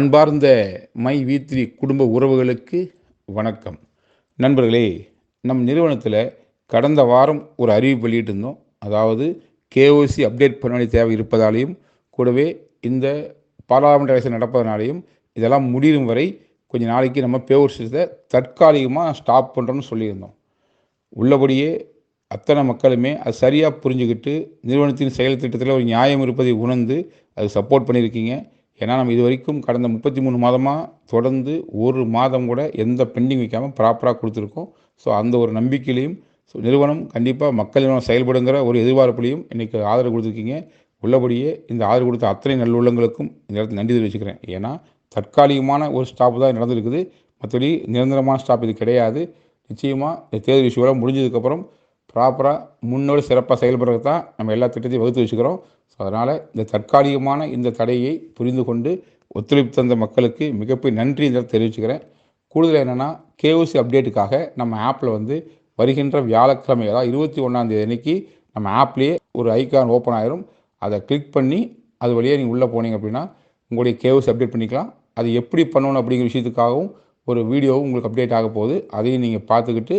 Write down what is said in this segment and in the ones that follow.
அன்பார்ந்த மை வி3 குடும்ப உறவுகளுக்கு வணக்கம். நண்பர்களே, நம் நிறுவனத்தில் கடந்த வாரம் ஒரு அறிவிப்பு வெளியிட்டிருந்தோம். அதாவது கேஒசி அப்டேட் பண்ண வேண்டிய தேவை இருப்பதாலையும், கூடவே இந்த பாராளுமன்ற எலெக்ஷன் நடப்பதனாலையும் இதெல்லாம் முடியும் வரை கொஞ்ச நாளைக்கு நம்ம பேவர் சிஸ்டத்தை தற்காலிகமாக ஸ்டாப் பண்ணுறோம்னு சொல்லியிருந்தோம். உள்ளபடியே அத்தனை மக்களுமே அது சரியாக புரிஞ்சுக்கிட்டு நிறுவனத்தின் செயல் திட்டத்தில் ஒரு நியாயம் இருப்பதை உணர்ந்து அது சப்போர்ட் பண்ணியிருக்கீங்க. ஏன்னா நம்ம இது வரைக்கும் கடந்த 33 மாதமாக தொடர்ந்து ஒரு மாதம் கூட எந்த பெண்டிங் வைக்காமல் ப்ராப்பராக கொடுத்துருக்கோம். ஸோ அந்த ஒரு நம்பிக்கையிலையும் நிறுவனம் கண்டிப்பாக மக்கள் நிறுவனம் செயல்படுங்கிற ஒரு எதிர்பார்ப்புலையும் இன்றைக்கி ஆதரவு கொடுத்துருக்கீங்க. உள்ளபடியே இந்த ஆதரவு கொடுத்த அத்தனை நல்லுள்ளங்களுக்கும் இந்த இடத்துல நன்றி தெரிவிச்சுக்கிறேன். ஏன்னா தற்காலிகமான ஒரு ஸ்டாப் தான் நடந்திருக்குது. மற்றபடி நிரந்தரமான ஸ்டாப் இது கிடையாது. நிச்சயமாக இந்த தேர்தல் விஷயம் முடிஞ்சதுக்கப்புறம் ப்ராப்பராக முன்னோடு சிறப்பாக செயல்படுறது தான் நம்ம எல்லா திட்டத்தையும் வகுத்து வச்சுக்கிறோம். ஸோ அதனால் இந்த தற்காலிகமான இந்த தடையை புரிந்து கொண்டு ஒத்துழைப்பு தந்த மக்களுக்கு மிகப்பெரிய நன்றி இதை தெரிவிச்சுக்கிறேன். கூடுதல் என்னென்னா, கேஒசி அப்டேட்டுக்காக நம்ம ஆப்பில் வருகின்ற வியாழக்கிழமை, அதாவது 21ஆம் அன்றைக்கி நம்ம ஆப்லேயே ஒரு ஐக்கான் ஓப்பன் ஆயிரும். அதை கிளிக் பண்ணி அது வழியாக நீங்கள் உள்ளே போனீங்க அப்படின்னா உங்களுடைய கேஒசி அப்டேட் பண்ணிக்கலாம். அது எப்படி பண்ணணும் அப்படிங்கிற விஷயத்துக்காகவும் ஒரு வீடியோவும் உங்களுக்கு அப்டேட் ஆக போகுது. அதையும் நீங்கள் பார்த்துக்கிட்டு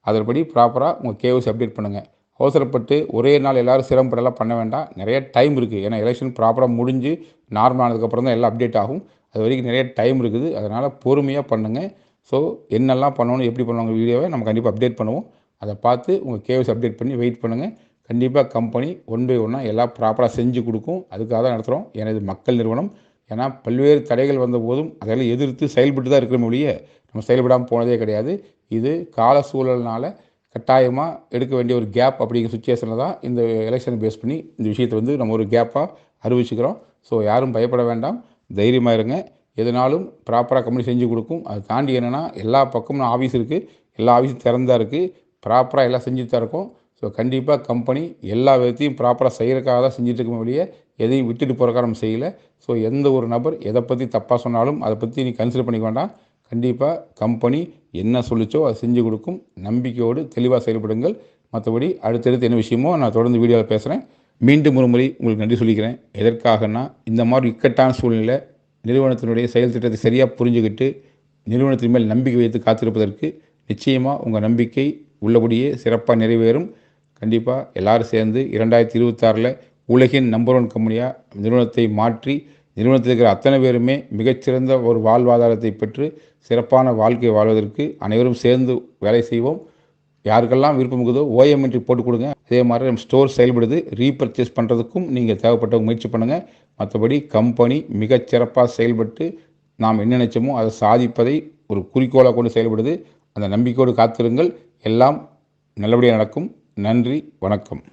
அதன்படி ப்ராப்பராக உங்கள் கேஒசி அப்டேட் பண்ணுங்கள். அவசரப்பட்டு ஒரே நாள் எல்லோரும் சிரமப்படலாம் பண்ண வேண்டாம். நிறைய டைம் இருக்குது. ஏன்னா எலெக்ஷன் ப்ராப்பராக முடிஞ்சு நார்மல் ஆனதுக்கப்புறம் தான் எல்லாம் அப்டேட் ஆகும். அது வரைக்கும் நிறைய டைம் இருக்குது. அதனால் பொறுமையாக பண்ணுங்கள். ஸோ என்னெல்லாம் பண்ணணும், எப்படி பண்ணுவாங்க வீடியோவை நம்ம கண்டிப்பாக அப்டேட் பண்ணுவோம். அதை பார்த்து உங்கள் கேஒசி அப்டேட் பண்ணி வெயிட் பண்ணுங்கள். கண்டிப்பாக கம்பெனி ஒன் பை ஒன்னாக எல்லாம் ப்ராப்பராக செஞ்சு கொடுக்கும். அதுக்காக தான் நடத்துகிறோம். ஏன்னா இது மக்கள் நிறுவனம். ஏன்னா பல்வேறு தடைகள் வந்த போதும் அதெல்லாம் எதிர்த்து செயல்பட்டு தான் இருக்கிற மொழிய நம்ம செயல்படாமல் போனதே கிடையாது. இது கால சூழல்னால் கட்டாயமாக எடுக்க வேண்டிய ஒரு கேப் அப்படிங்கிற சுச்சுவேஷனில் தான் இந்த எலெக்ஷனை பேஸ் பண்ணி இந்த விஷயத்தை நம்ம ஒரு கேப்பாக அறிவிச்சுக்கிறோம். ஸோ யாரும் பயப்பட வேண்டாம், தைரியமாக இருங்க. எதுனாலும் ப்ராப்பராக கம்பெனி செஞ்சு கொடுக்கும். அதை தாண்டி என்னென்னா எல்லா பக்கமும் ஆஃபீஸ் இருக்குது, எல்லா ஆஃபீஸும் திறந்தா இருக்குது, ப்ராப்பராக எல்லாம் செஞ்சுட்டு தான் இருக்கும். ஸோ கண்டிப்பாக கம்பெனி எல்லா விதத்தையும் ப்ராப்பராக செய்கிறக்காக தான் செஞ்சுட்டு இருக்க வழியே எதையும் விட்டுட்டு போகிறக்காக நம்ம செய்யலை. ஸோ எந்த ஒரு நபர் எதை பற்றி தப்பாக சொன்னாலும் அதை பற்றி நீ கன்சிடர் பண்ணிக்க வேண்டாம். கண்டிப்பாக கம்பெனி என்ன சொல்லிச்சோ அதை செஞ்சு கொடுக்கும். நம்பிக்கையோடு தெளிவாக செயல்படுங்கள். மற்றபடி அடுத்தடுத்து என்ன விஷயமோ நான் தொடர்ந்து வீடியோவில் பேசுகிறேன். மீண்டும் ஒரு முறை உங்களுக்கு நன்றி சொல்லிக்கிறேன். எதற்காகனா, இந்த மாதிரி இக்கட்டான சூழ்நிலை நிறுவனத்தினுடைய செயல் திட்டத்தை சரியாக புரிஞ்சுக்கிட்டு நிறுவனத்தின் மேல் நம்பிக்கை வைத்து காத்திருப்பதற்கு நிச்சயமாக உங்கள் நம்பிக்கை உள்ளபடியே சிறப்பாக நிறைவேறும். கண்டிப்பாக எல்லோரும் சேர்ந்து 2026 உலகின் நம்பர் 1 கம்பெனியாக நிறுவனத்தை மாற்றி நிறுவனத்தில் இருக்கிற அத்தனை பேருமே மிகச்சிறந்த ஒரு வாழ்வாதாரத்தை பெற்று சிறப்பான வாழ்க்கை வாழ்வதற்கு அனைவரும் சேர்ந்து வேலை செய்வோம். யாருக்கெல்லாம் விருப்பம் இருக்குதோ ஓஎம்என்ட்ரி போட்டு கொடுங்க. அதே மாதிரி நம்ம ஸ்டோர் செயல்படுது, ரீபர்ச்சேஸ் பண்ணுறதுக்கும் நீங்கள் தேவைப்பட்ட முயற்சி பண்ணுங்கள். மற்றபடி கம்பெனி மிகச்சிறப்பாக செயல்பட்டு நாம் என்ன நினைச்சோமோ அதை சாதிப்பதை ஒரு குறிக்கோளாக கொண்டு செயல்படுது. அந்த நம்பிக்கையோடு காத்திருங்கள். எல்லாம் நல்லபடியாக நடக்கும். நன்றி, வணக்கம்.